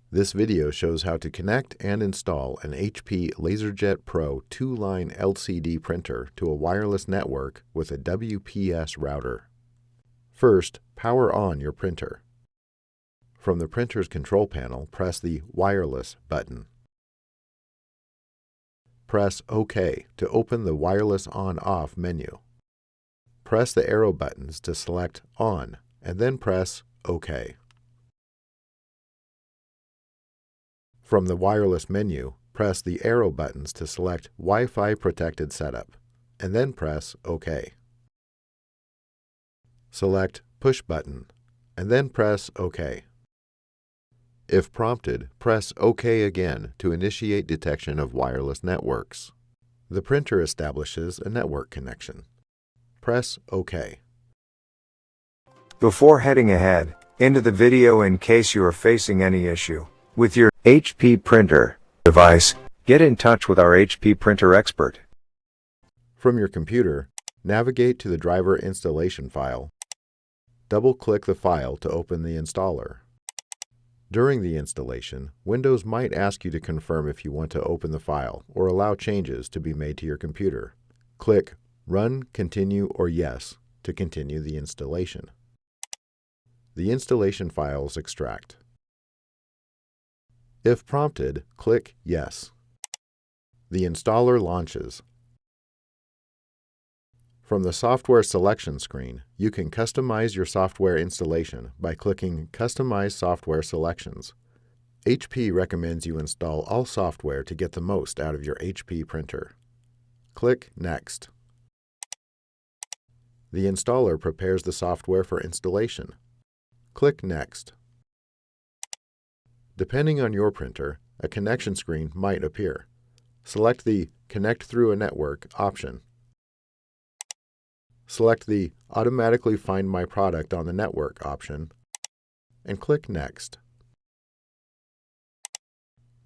This video shows how to connect and install an HP LaserJet Pro 2-line LCD printer to a wireless network with a WPS router. First, power on your printer. From the printer's control panel, press the Wireless button. Press OK to open the Wireless On/Off menu. Press the arrow buttons to select On, and then press OK. From the wireless menu, press the arrow buttons to select Wi-Fi protected setup, and then press OK. Select Push button, and then press OK. If prompted, press OK again to initiate detection of wireless networks. The printer establishes a network connection. Press OK. Before heading ahead into the video, in case you are facing any issue with your HP printer device, get in touch with our HP printer expert. From your computer, navigate to the driver installation file. Double-click the file to open the installer. During the installation, Windows might ask you to confirm if you want to open the file or allow changes to be made to your computer. Click Run, Continue, or Yes to continue the installation. The installation files extract. If prompted, click Yes. The installer launches. From the software selection screen, you can customize your software installation by clicking Customize Software Selections. HP recommends you install all software to get the most out of your HP printer. Click Next. The installer prepares the software for installation. Click Next. Depending on your printer, a connection screen might appear. Select the Connect Through a Network option. Select the Automatically Find My Product on the Network option, and click Next.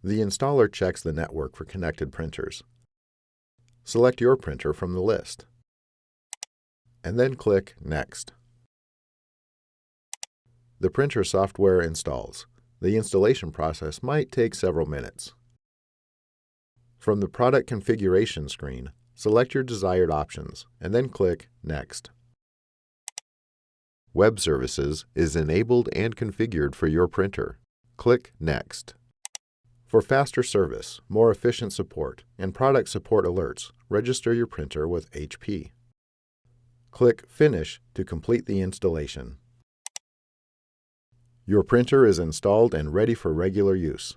The installer checks the network for connected printers. Select your printer from the list, and then click Next. The printer software installs. The installation process might take several minutes. From the Product Configuration screen, select your desired options, and then click Next. Web Services is enabled and configured for your printer. Click Next. For faster service, more efficient support, and product support alerts, register your printer with HP. Click Finish to complete the installation. Your printer is installed and ready for regular use.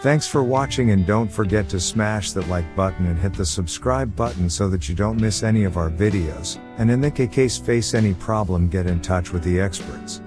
Thanks for watching, and don't forget to smash that like button and hit the subscribe button so that you don't miss any of our videos. And in the case face any problem, get in touch with the experts.